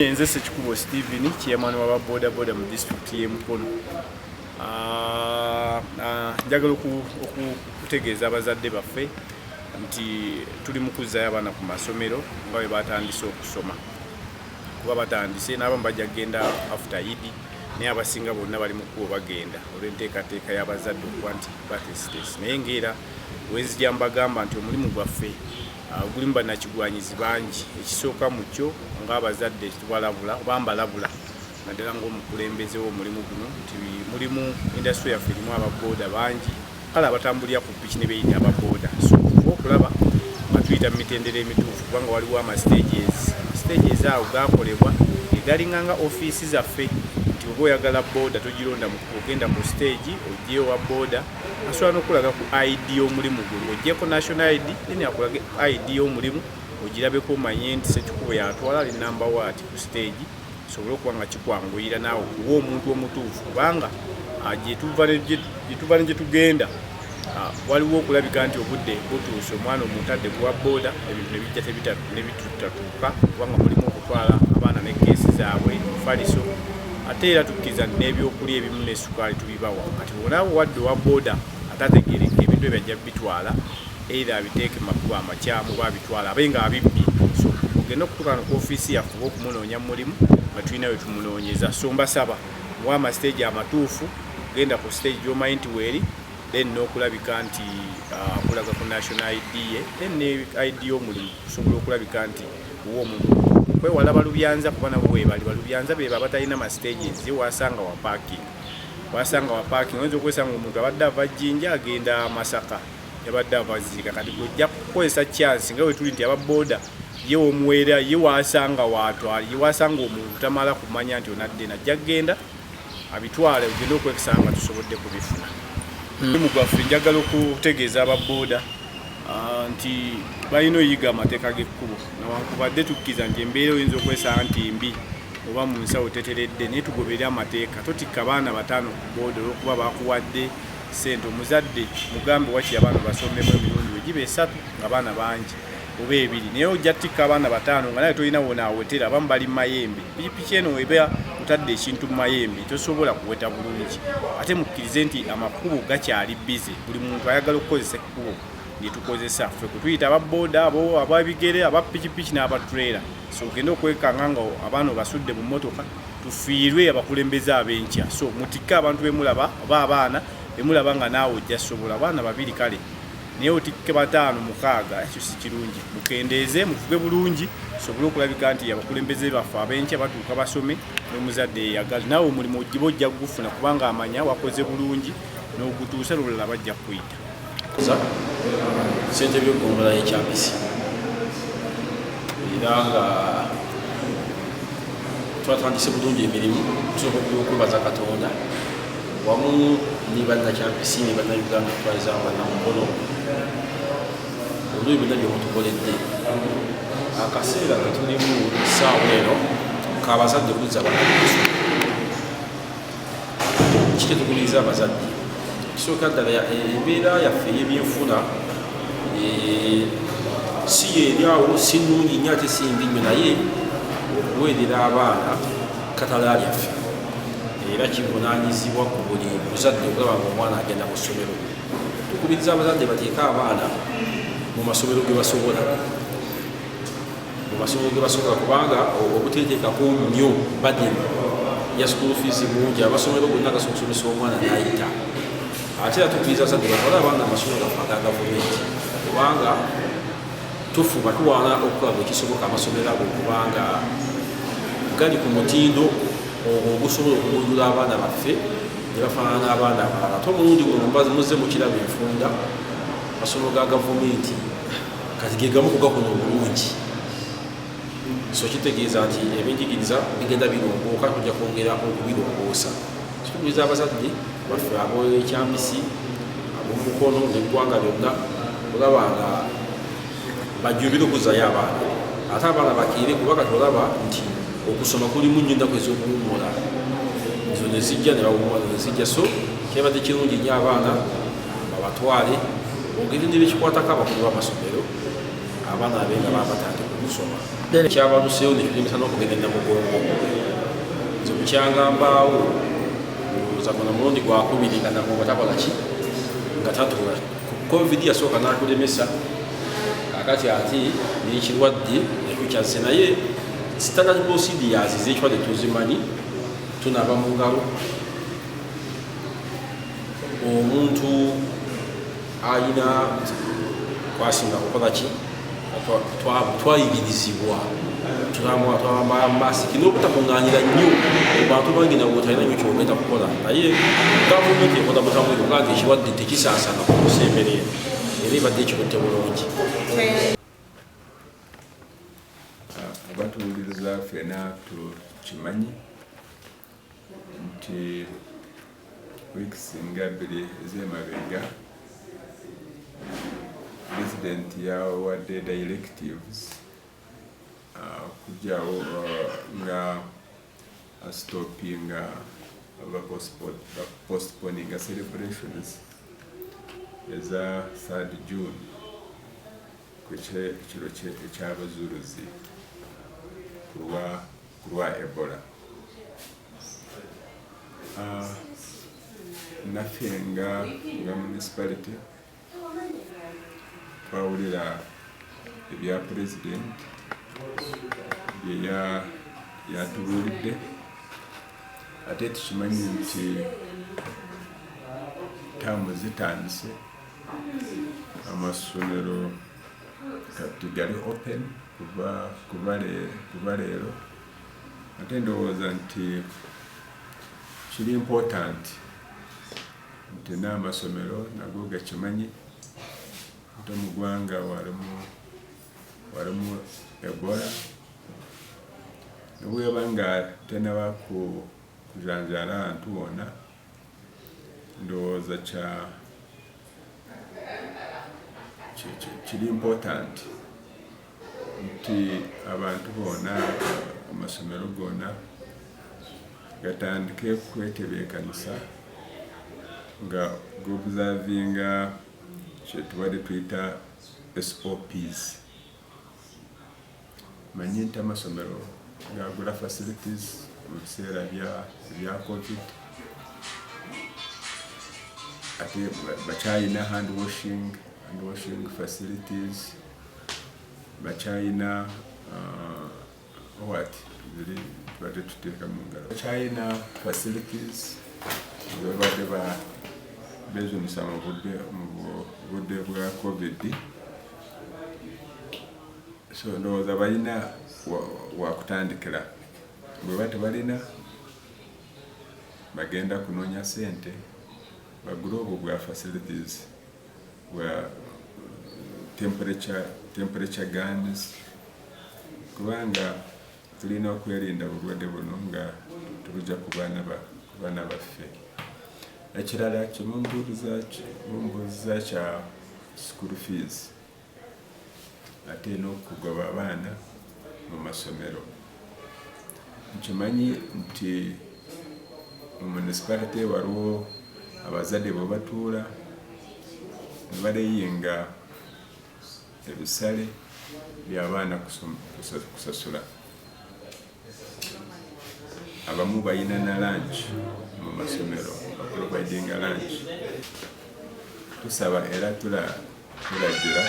Nze Ssekikubo Stephen chairman wa boda boda mu district y'e Mukono. Njagala okutegeeza abazadde baffe nti tuli mu kuzzaayo abaana ku masomero nga bwe batandise okusoma. Kuba batandise n'abamu bajja kugenda after Eid naye abasinga bonna bali mu kkubo bagenda olw'enteekateeka y'abazadde okuba nti batesitesi. Naye ng'era wenzija mbagamba nti omulimu gwaffe gulimu bannakigwanyizi bangi. Ekisooka mu kyo ng'abazadde tubalabula oba mbalabula naddala ng'omukulembeze w'omulimu guno nti mulimu indasitule yaffe erimu ababooda bangi kale abatambulira ku ppiki ne beeyita ababooda. So okulaba nga tuyita mu mitendera emituufu kubanga waliwo stages awo gaakolebwa egalinganga ofiisi zaffe nti oba oyagala booda togironda ogenda ku stage oggyeyo wa booda asobola n'okulaga ku ID y'omulimu gwe ng'oggyeko national ID then akulaga ID y'omulimu ogirabeko omanye nti Ssekikubo yatwala ali namba waati ku stage sobole okuba nga kikwanguyira naawe okuwa omuntu omutuufu kubanga gye tuva ne gye tugenda waliwo okulabika nti obudde butuuse omwana omutadde kuwa booda ebintu ne bitutatuuka kubanga mulimu okutwala abaana ne keesi zaabwe mufaliso ate era tukkiriza n'ebyokulya ebimu n'essukaali tubibawa kati bonaabo wadde owa booda atategeereka ebintu ebyajja bitwala either abiteeke makubo amakyamu oba abitwala abe nga abibbye. So ogenda okutuukana ku ofiisi yaffe oba okumunoonya mu mulimu nga tulina we tumunoonyeza. So mbasaba muwa amasiteegi amatuufu genda ku stage gy'omanyi nti weeri then n'okulabika nti akulaga ku national ID ye then ne ID y'omulimu kusobola okulabika nti uwo omuntu kwewala balubyanza kuba nabo weebali balubyanza beba abatalina masitages ye wasanga wa parking oyinza okwesanga omuntu abadde ava Jjinja agenda Masaka yabadde ava Ziika kati gojja kukozesa chance nga we tuli nti ababooda ye omuweera ye wasanga watwala ye wasanga omuntu tamala kumanya nti onadde najja kgenda abitwale ogenda okwekisanga tusobodde kubifuna. Mulimu gwaffe njagala okutegeeza ababooda nti balina oyiga amateeka g'ekkubo newankubadde tukkiriza nti embeera oyinza okwesanga nti mbi oba mu nsawo teteredde naye tugoberere amateeka. Totikka baana bataano ku booda olw'okuba bakuwadde ssente omuzadde mugambe wakiri abaana basomemu emirundi we giba 3 nga baana bangi oba 2 naye ojja tikka abaana bataano nga naye tolina wonaawetera abamu bali mu mayembe pikipiki eno weba otadde ekintu mu mayembe tosobola kuweta bulungi. Ate mukkirize nti amakubo gakyali bize buli muntu ayagala okukozesa ekkubo lyetukozesa ffe kutuyita ababooda abo ababigere abapikipiki n'abaturera. So ogenda okwekanga nga abaana basudde mu mmotoka tufiirwe abakulembeze ab'enkya. So mutikke abantu bemulaba oba abaana bemulaba nga naawe ojja sobola abaana 2 kale naye otikke 5 6 ekyo si kirungi. Mukendeeze mufuge bulungi sobole okulabika nti abakulembeze baffe ab'enkya batuuka basome n'omuzadde eyagala naawe omulimu ogiba ojja gufuna kubanga amanya wakoze bulungi n'ogutuusa lulala bajja kuyita. Ssente by'okugongola ekyambisi era nga twatandise bulungi emirimu tusobola okwebaza Katonda wamu ni bannakyambisi ne bannayuganda twaliza bannamukono olw'ebyo byonna byemutukoledde. Akaseera ke tulimu ssaawa eno k'abazadde kuzza abaana kitetukubiriza abazadde kisooka ddala embeera yaffe ey'ebyenfuna si yeeryawo si nnungi nnyo ate si mbi nnyo naye okuweerera abaana katala lyaffe era kivunaanyizibwa ku buli muzadde okulaba nga omwana agenda mu ssomero. Tukubiriza abazadde bateeke abaana mu masomero ge basobola kubanga obuteeteekako nnyo baden ya school fees mungi amasomero gonna gasobola okusomesa omwana n'ayita. Ate era tukubiriza abazadde batwale abaana amasomero gaffe aga gavumenti kubanga tufuba tuwaana okukola buli kisoboka amasomero ago kubanga gali ku mutindo ogusobola okugunjula abaana baffe ne bafaanana n'abaana abalala. Ate omulundi guno muzze mukiraba enfunda amasomero ga gavumenti kati ge gamu kugakuna obulungi. So kitegeeza nti ebyenjigiriza bigenda birongooka tujja kwongera okubirongoosa. Tukubiriza abazadde baffe ab'ekyambisi ab'omukono n'eggwanga lyonna olaba nga bajjubire okuzzaayo abaana ate abaana bakeere kubanga tolaba nti okusoma kulimu nnyo ennaku ez'okuwummula ezo ne zijja ne bawummula ne zijja. So kyabadde kirungi nnyo abaana babatwale ogende ne bekikwatako abakulu b'amasomero abaana abe nga baba batandika okusoma. ekyabaluseewo nekirimisa n'okugenda mugongo nze kukyangambaawo olowooza guno mulundi gwakubiri nga nagongo takola ki nga tatula covid yasooka n'akulemesa kakati ati n'ekirwadde ekukyaze naye standard procedures z'ekirwadde tuzimanyi tunaaba mu ngalo omuntu ayina kwasinga kukola ki twayigirizibwa twambala masiki n'obutakuŋŋaanyira nnyo abantu bangi nawe otalina nnyo kyogenda kukola naye gavumenti ekola butamuiro nga ekirwadde tekisaasana ku kusemberera era ebadde ekikutte bulungi. Abatuwuliriza ffena tukimanyi nti wiiki nga bbiri ez'emabega president yawadde directives kujjawo nga stopinga postponinga celebrations eza 3rd June ku kiro ekyabazuuluzi ku lwa Ebola. Naffe nga municipality twawulira ebya president bye yatubuulidde ate tukimanyi nti taamu zitandise amasomero kati gali open kuva leero ate ndowooza nti kiri important nti n'amasomero nago gakimanyi nti mu ggwanga walimu Ebola nobweba nga tenaba kujanjala abantu wonna ndowooza kiri important nti abantu bonna amasomero gonna gatandike kwetebeekanisa nga g'observinga kyetubadde tuyita SOPs. Manyi nti amasomero gagula facilities mu biseera bya COVID ate bakyayina hand washing facilities bakyayina ziri tubadde tuteeka mu ngalo bakyayina facilities bebadde bezunisa mu budde bwa COVID. So ndowooza balina wakutandikira bweba tebalina bagenda kunoonya ssente bagule obwo bwa facilities bwa temperature guns kubanga tulina okwerinda obulwadde buno nga tubujja ku baana baffe. Ekirala kimumbuuza kya school fees ate n'okugoba abaana mu masomero. Nkimanyi nti mu municipality waliwo abazadde bwe batuula ne baleyinga ebisale by'abaana kusasula. Abamu balina na lunch mu masomero baprovidinga lunch. Tusaba era tulagira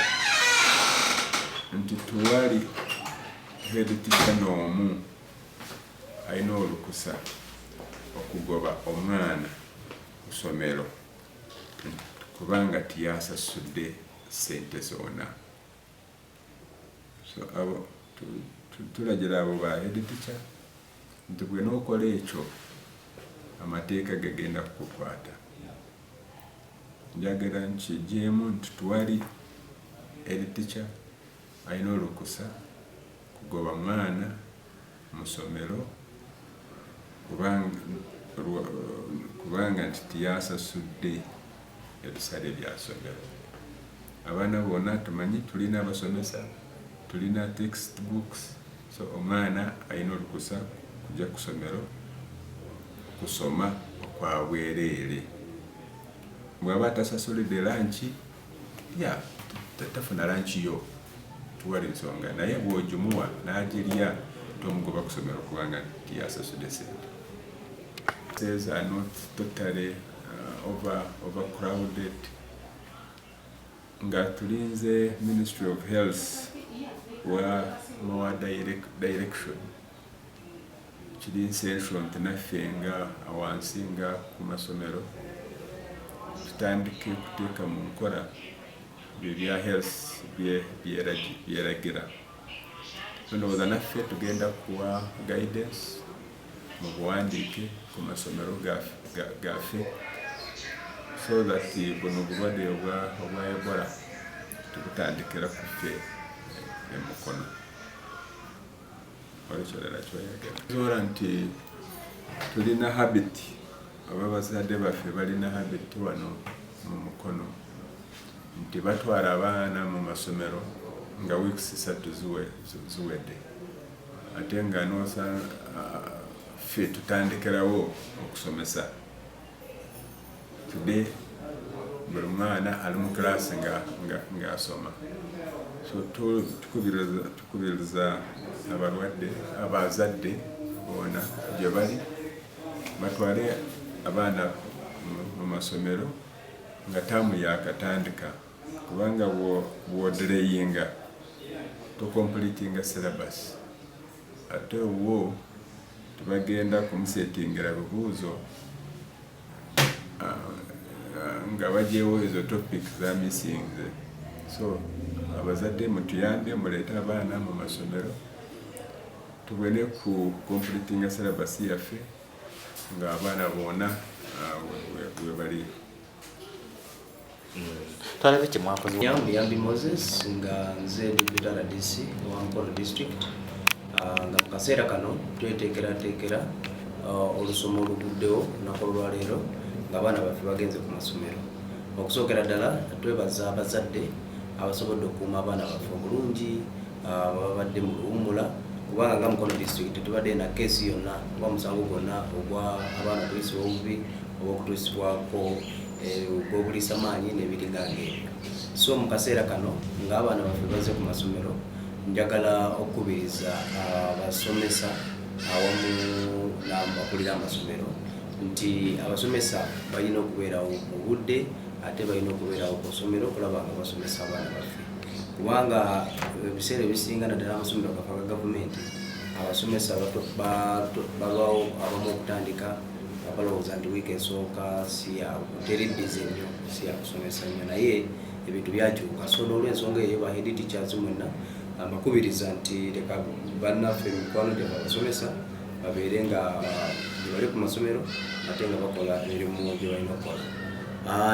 nti tuwali head teacher n'omu alina olukusa okugoba omwana ku ssomero kubanga tiyasasudde ssente zonna. So abo tulagira abo ba head teacher nti bwe n'okola ekyo amateeka gagenda kukukwata. Njagala nkigyemu nti tuwali head teacher alina olukusa kugoba mwana mu ssomero kubanga nti tiyasasudde ebisale bya ssomero. Abaana bonna tumanyi tulina abasomesa, tulina textbooks, so omwana alina olukusa kujja ku ssomero kusoma okwa bwereere. Bw'aba tasasulidde lanchi tafuna lanchi yo tuwali nsonga naye bw'ogimuwa n'agirya tomugoba kusomera kubanga tiyasasudde ssente. These are not totally overcrowded. Nga tulinze Ministry of Health wa more direction kiri essential naffe nga awansi nga ku masomero tutandike kuteeka mu nkola bya health byeragira. Ndowooza naffe tugenda kuwa guidance mu buwandiike ku masomero gaffe so that buno obulwadde obwa Ebola tubutandikira ku ffe emukono. Olekirala kyoyagala zola nti tulina habit oba bazadde baffe balina habit wano mu Mukono nti batwala abaana mu masomero nga weeks 3 ziwedde ate nga ffe tutandikirawo okusomesa. Today buli mwana ali mu class nga asoma. So tukubiriza abazadde bona gye bali batwale abaana mu masomero nga taamu yakatandika kubanga bw'odeleyinga tocompletinga syllabus ate wo tubagenda kumusetingira bibuuzo nga bagyewo ezo topic za missing. So abazadde mutuyambe muleete abaana mu masomero tubone ku completinga syllabus yaffe nga abaana boona we bali. Twalabe kye mwakoze. Yambi Moses nga nze Deputy RDC wa Mukono District nga mu kaseera kano tweteekerateekera olusomo oluguddewo olunaku olwaleero ng'abaana baffe bagenze ku masomero. Okusookera ddala twebaza abazadde abasobodde okukuuma abaana baffe obulungi babadde mu luwummula kubanga nga Mukono District tubadde na keesi yonna oba musango gwonna ogwa abaana okuyisibwa obubi oba okutuusibwako ogw'obuliisa maanyi n'ebiringa ng'ebyo. So mu kaseera kano ng'abaana baffe bazze ku masomero njagala okukubiriza abasomesa awamu n'abakulira amasomero nti abasomesa balina okubeerawo mu budde ate balina okubeerawo ku ssomero okulaba nga basomesa abaana baffe kubanga ebiseera ebisinga naddala amasomero gafa ga gavumenti abasomesa balwawo abamu okutandika balowooza nti wiiki esooka teri bize nnyo si yakusomesa nnyo naye ebintu byakyuka. So n'olw'ensonga eyo ba head teachers mwenna mbakubiriza nti leka bannaffe mikwano gye babasomesa babeere nga bali ku masomero ate nga bakola emirimu gye balina okukola.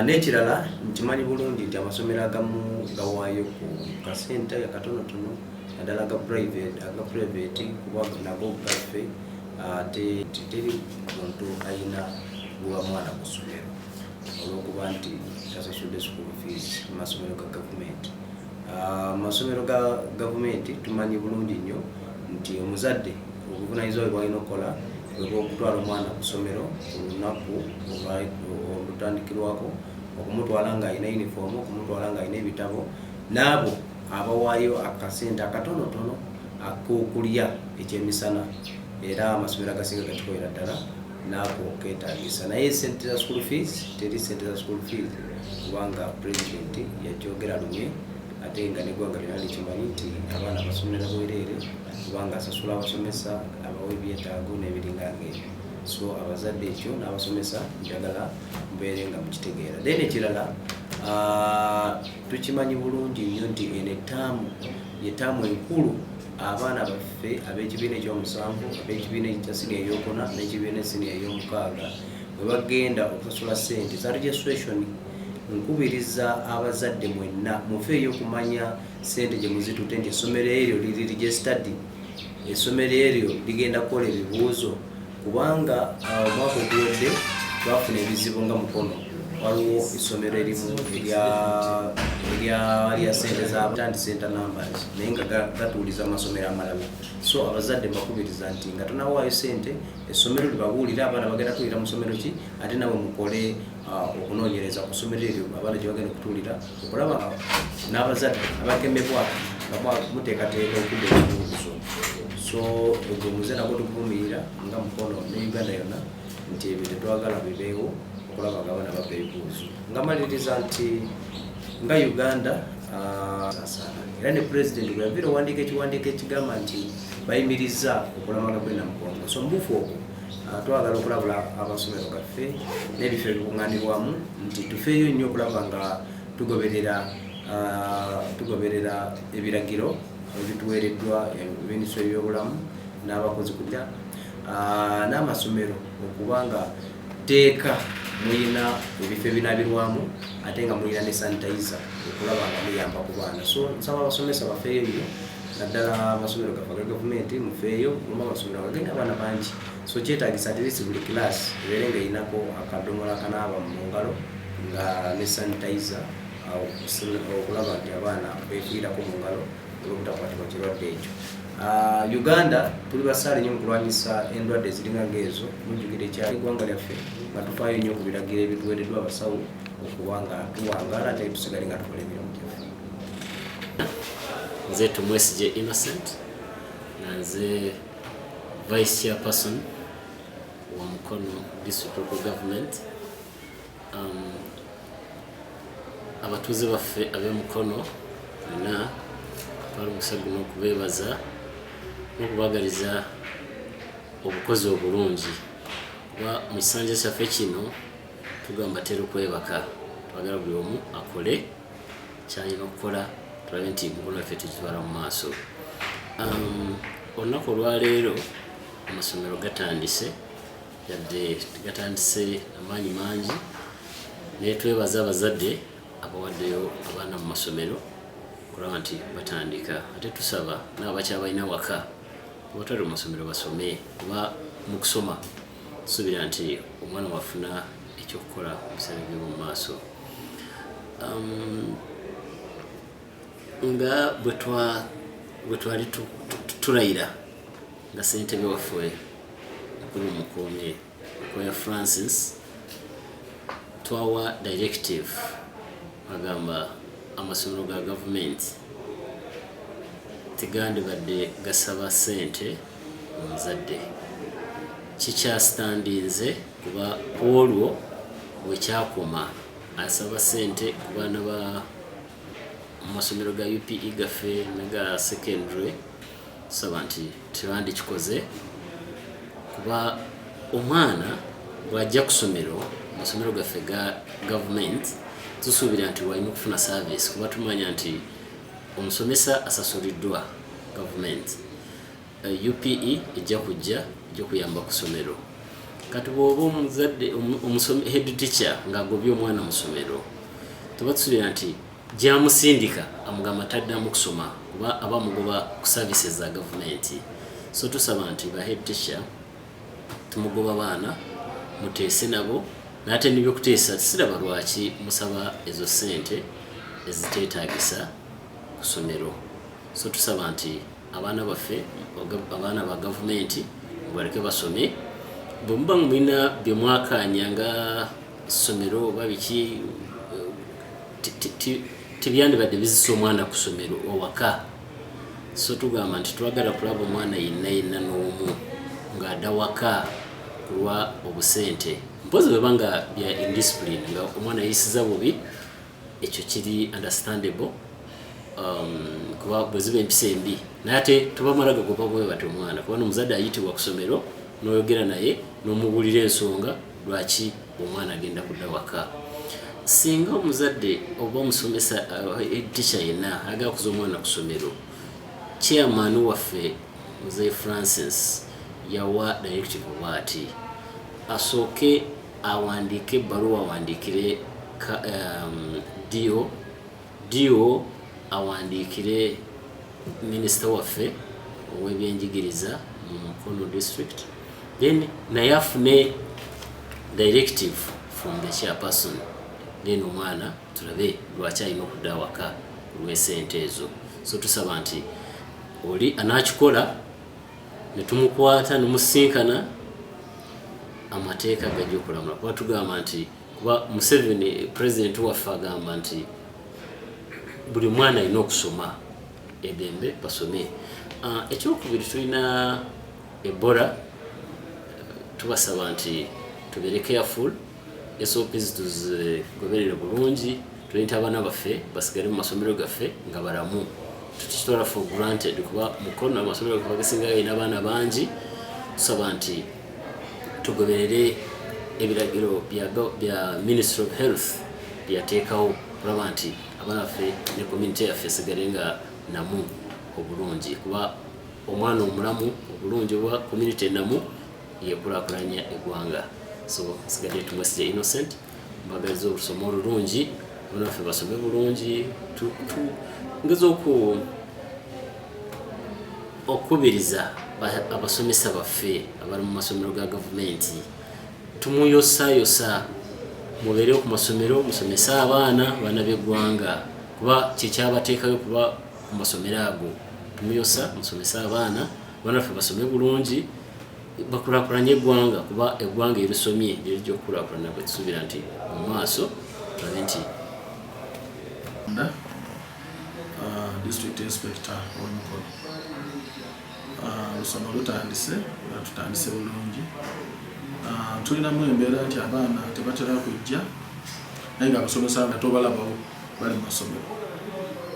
N'ekirala nkimanyi bulungi nti amasomero agamu gawaayo ku kasente akatonotono naddala aga private kuba nago gaffe ate teri muntu ayina guwa mwana ku ssomero olw'okuba nti tasasudde school fees mu masomero ga gavumenti. Masomero ga gavumenti tumanyi bulungi nnyo nti omuzadde obuvunaanyizibwa bwe bwalina okukola okutwala omwana ku ssomero ku lunaku olutandikirwako okumutwala ng'alina uniform okumutwala ng'alina ebitabo n'abo abawaayo akasente akatonotono ak'okulya ekyemisana era amasomero agasinga gakikolera ddala n'ako keetaagisa naye sente za school fees teri sente za school fees kubanga pulezidenti yakyogera lumye ate nga n'eggwanga lyonna likimanyi nti abaana basomera bwereere kubanga asasula abasomesa abawa ebyetaago n'ebiringa ng'ebyo. So abazadde ekyo n'abasomesa njagala mbeere nga mukitegeera. Then ekirala tukimanyi bulungi nnyo nti eno ettaamu enkulu abaana baffe ab'ekibiina ekyomusanvu ab'ekibiina ekya siniya eyokuna n'ekibiina siniya ey'omukaaga bwe bagenda okusasula ssente za registration nkubiriza abazadde mwenna mufeeyo okumanya ssente gye muzitutte nti essomero eryo liri registered essomero eryo ligenda kukola ebibuuzo kubanga omwaka oguwedde twafuna ebizibu nga Mukono waliwo essomero erimu erya ssente z'abandi center numbers naye nga gatuuliza amasomero amalala. So abazadde mbakubiriza nti nga tonawaayo ssente essomero libabuulira abaana bagenda kutuulira mu ssomero ki ate nawe mukole okunoonyereza ku ssomero eryo abaana gye bagenda okutuulira okulaba n'abazadde abakemebwa nga muteekateeka okudda ebibuuzo. So ogwo muze nagwo tuvumirira nga Mukono ne Uganda yonna nti ebyo tetwagala bibeewo okulaba nga abaana baba ebibuuzo. Nga maliriza nti nga Uganda era ne President bweyavira owandiika ekiwandiiko ekigamba nti bayimiriza okulamaga kw'e Namugongo. So mbuufu okwo twagala okulabula amasomero gaffe n'ebifo ebikuŋŋaanirwamu nti tufeeyo nnyo okulaba nga tugoberera ebiragiro ebituweereddwa minisitule y'ebyobulamu n'abakozi kujja n'amasomero okuba nga teeka muyina ebifo ebinaabirwamu ate nga muyina ne sanitizer okulaba nga muyamba ku baana. So nsaba abasomesa bafeeyo nnyo naddala amasomero gaffe aga gavumenti mufeeyo oluma amasomero agagenda abaana bangi. So kyetaagisa at least buli class ebeere nga eyinako akadomola akanaaba mu ngalo nga ne sanitizer okulaba nti abaana beefiirako mu ngalo olw'obutakwatibwa kirwadde ekyo. Uganda tuli basaale nnyo mu kulwanyisa endwadde eziringa ng'ezo. Mujjukire ekyali eggwanga lyaffe nga tufaayo nnyo ku biragiro ebituweereddwa abasawo okuba nga tuwangaala ate tusigale nga tukola emirimu gyaffe. Nze Tumwesigye Innocent nga nze Vice Chairperson wa Mukono District Local Government. Abatuuze baffe ab'e Mukono bonna twali omukisa guno okubeebaza n'okubagaliza obukozi obulungi kuba mu kisanja kyaffe kino tugamba tera okwebaka. Twagala buli omu akole kyalina okukola tulabe nti Mukono waffe tugitwala mu maaso. Olunaku olwaleero amasomero gatandise yadde gatandise amaanyi mangi naye twebaza abazadde abawaddeyo abaana mu masomero kulaba nti batandika. Ate tusaba n'abakyabalina waka abatali mu masomero basome kuba mu kusoma tusuubira nti omwana wafuna ekyokukola mu biseera by'omu maaso. Nga bwe twali tulayira nga ssentebe waffe Mukulu Mukoome Mukoya Francis twawa directive agamba amasomero ga gavumenti tegandibadde gasaba ssente omuzadde. Kikyasitandinze kuba olwo bwekyakoma asaba ssente ku baana ba amasomero ga UPE gaffe naga secondary saba nti tebandikikoze kuba omwana bw'ajja ku ssomero amasomero gaffe ga gavumenti tusuubira nti walina okufuna service kuba tumanya nti omusomesa asasuliddwa gavumenti. UPE ejja kujja kuyamba ku ssomero. Kati bw'oba omuzadde head teacher ng'agobye omwana mu ssomero tuba tusuubira nti gyamusindika amugamba taddamu kusoma kuba aba mugoba ku services za gavumenti. So tusaba nti ba head teacher tumugoba baana muteese nabo n'ate n'ebyokuteesa siraba lwaki musaba ezo ssente eziteetaagisa ku ssomero. So tusaba nti abaana baffe abaana ba gavumenti baleke basome. Bwe muba mulina bye mwakaanya nga ssomero oba biki tebyandibadde bizisa omwana ku ssomero owaka. So tugamba nti twagala kulaba omwana yenna n'omu ng'adda waka kulwa obusente. Mpozi bwe banga bya indiscipline nga omwana yisiza bubi ekyo kiri understandable kuba bwe ziba empisa embi naye ate tubamala gagoba bwe bati omwana kuba n'omuzadde ayitibwa ku ssomero n'oyogera naye n'omubuulira ensonga lwaki omwana agenda kudda waka. Singa omuzadde oba omusomesa teacher yenna agala kuza omwana ku ssomero, chairman waffe Muzeeyi Francis yawa directive bw'ati asooke awandiike ebbaluwa awandiikire dio awandiikire minisita waffe ow'ebyenjigiriza mu Mukono district then naye afune directive from the chairperson then omwana tulabe lwaki alina okudda waka olw'esente ezo. So tusaba nti oli anaakikola ne tumukwata nemusinkana amateeka gajja okulamula kuba tugamba nti kuba Museveni president waffe agamba nti buli mwana alina okusoma eddembe basome. Ekyokubiri tulina Ebola, tubasaba nti tubeere careful, SOPs tuzigoberere bulungi, tulina abaana baffe basigale mu masomero gaffe nga balamu. Tukitwala for granted kuba mukono amasomero gasinga galina abaana bangi. Tusaba nti tugoberere ebiragiro bya Ministry of Health byateekawo kulaba nti abaana baffe ne community yaffe esigale nga namu obulungi, kuba omwana omulamu obulungi obwa community namu yekulaakulanya eggwanga. So sigadde tumwesije Innocent mbagaliza olusoma olulungi, abaana baffe basome bulungi, ngeza okubiriza abasomesa baffe abali mu masomero ga gavumenti tumuyosayosa mubeere ku masomero musomesa abaana b'eggwanga kuba kyekyabateekayo kuba ku masomero ago. Tumuyosa musomesa abaana baffe basome bulungi bakulaakulanye eggwanga kuba eggwanga erisomye lirijja okukulaakulana bwe tusuubira nti mu maaso tulabe nti District Inspector Olukono. Lusoma lutandise bulungi. Tulinamu embeera nti abaana tebatera kujja naye nga abasomesa nga tobalabawo bali mu masomero.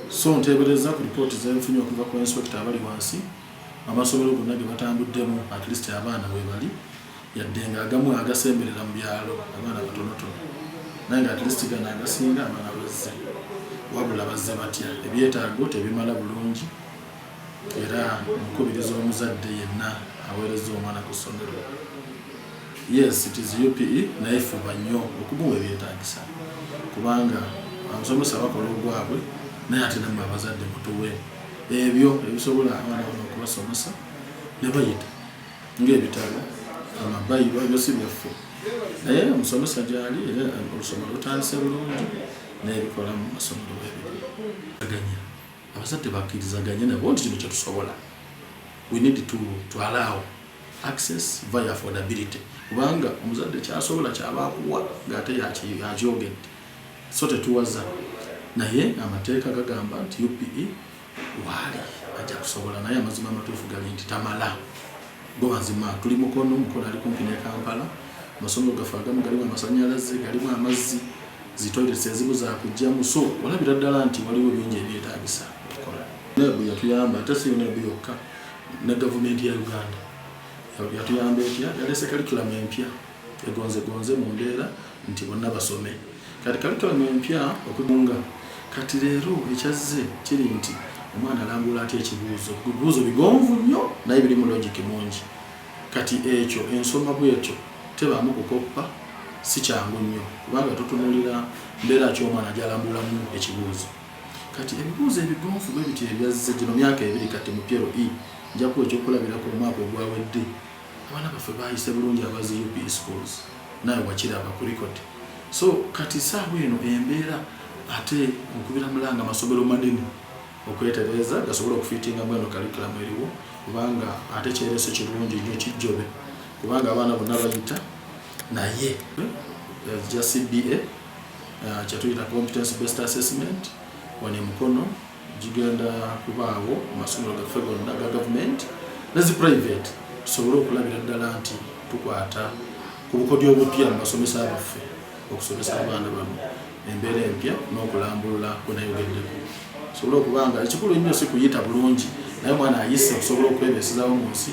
So nteebereza ku lipooti zenfunye okuva ku inspector abali wansi amasomero gonna ge batambuddemu at least abaana we bali yadde nga agamu agasemberera mu byalo abaana batonotono naye nga at least gana agasinga abaana bazze wabula bazze batya ebyetaago tebimala bulungi era mukubiriza omuzadde yenna aweereza omwana ku ssomero. Yes, it is UPE naye fuba nnyo okubuwa ebyetaagisa kubanga abasomesa bakola ogwabwe naye ate nammwe abazadde mutuwe ebyo ebisobola abaana bano okubasomesa ne bayita ng'ebitabo amabayiro ebyo si byaffe naye omusomesa gyali era olusoma lutandise bulungi n'ebikola mu masomero weebiri. Abazadde bakkirizaganye nabo nti kino kyetusobola. We need to allow access via affordability kubanga omuzadde kyasobola kyabaakuwa ng'ate yakyogedde so tetuwaza naye amateeka gagamba nti UPE waali ajja kusobola naye amazima amatuufu gali nti tamala go mazima. Tuli mukono ali kumpi ne Kampala, amasomero gaffe agamu galimu amasannyalaze, galimu amazzi, zitoilets ezimu zakujjamu, so olabira ddala nti waliwo bingi ebyetaagisa okukola. NEB yatuyamba ate si NEB yokka ne gavumenti ya Uganda yatuyamba etya yalese curriculum empya egonze mu ndeera nti bonna basome. Kati curriculum empya okugunga kati leero ekyazze kiri nti omwana alambula atya ekibuuzo bigonvu nnyo naye biri mu logic mungi. Kati ekyo ensoma bwetyo tebaamu kukoppa si kyangu nnyo kubanga tutunuulira mbeera ki omwana gy'alambulamu ekibuuzo. Kati ebibuuzo ebigonvu bwe biti ebyazze gino myaka ebiri kati mu pyero njakuwa ekyokulabirako omwaka ogwawedde abaana baffe baayise bulungi abazi UPE schools naye wakiraba ku record. So kati saawa eno embeera ate okubira mulanga amasomero manene okwetereza gasobola okufitinga mweno curriculum eriwo kubanga ate kyerese kirungi nnyo kijjobe kubanga abaana bonna bayita naye ja CBA kyatuyita competence based assessment wane mukono gigenda kubaawo amasomero gaffe gonna ga government nezi private tusobole okulabira ddala nti tukwata ku bukodyo obupya mu basomesa baffe okusomesa abaana bano embeera empya n'okulambulula kunayogeddeko sobola okubanga ekikulu ennyo si kuyita bulungi naye mwana ayise okusobola okwebeesezawo mu nsi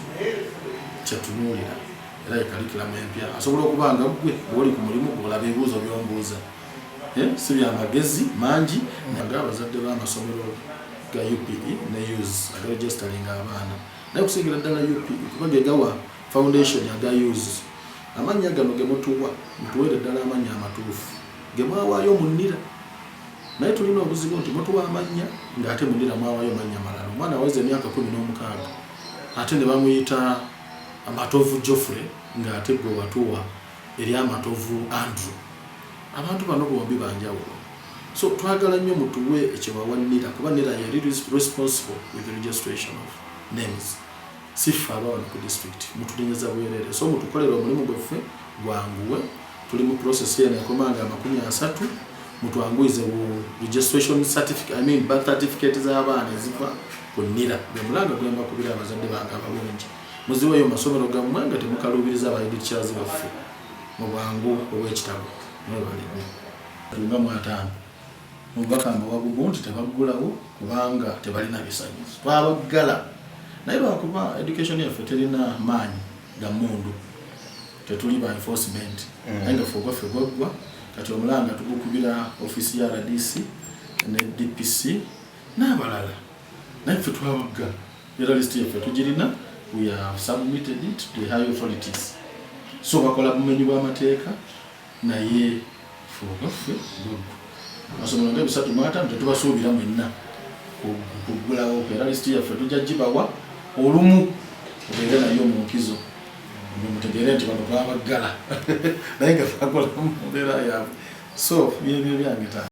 kyatunuulira era curriculum empya asobola okubanga gwe bw'oli ku mulimu gw'olaba ebibuuzo by'ombuuza si byamagezi mangi ng'abazadde b'amasomero ga UPE ne use agaregisteringa abaana naye okusingira ddala UPE kuba ge gawa foundation aga use amannya gano ge mutuwa mutuweere ddala amannya amatuufu ge mwawaayo munnira naye tulina obuzibu nti mutuwa amannya ng'ate munnira mwawaayo mannya malala. Omwana aweza emyaka 16 ate ne bamuyita Amatovu Geoffrey ng'ate gwe watuwa eri Amatovu Andrew. Abantu bano bombi banjawulo, so twagala nnyo mutuwe ekyewawannira kuba nera yali responsible with the registration of names. Sifa abaana ku district mutulinyeza bwerere, so mutukolera omulimu gwaffe gwanguwe. Tuli mu process ya nakomanga 30 mutwanguize registration certificate, birth certificate z'abaana eziva ku NIRA. Gwe mulanga gwemba kubira abazadde bange abalungi. Muziweeyo masomero gammwe nga temukaluubiriza abayidikyazi baffe mu bwangu obw'ekitabo. Mwebalire. Tulunga mu 5. Mubakamba wabugu nti tebaggulawo kubanga tebalina bisaanyizo. Twabaggala. Naye lwakuba education yaffe terina maanyi ga mundu. Tetuli ba enforcement. Naye nga ffe gwaggwa kati omulanga tugukubira ofisi ya RDC ne DPC n'abalala. Naye ffe twabaggala. Era list yaffe tugirina. We have submitted it to the high authorities. So bakola bumenyi bw'amateeka naye ffe gwaggwa. Masomero nga 3 mu 5 tetubasuubira mwenna kuggulawo era list yaffe tujja gibawa olumu obeere nayo mu nkizo mutegeere nti bano twabaggala naye nga twakola mu mbeera yaabwe. So byebyo byange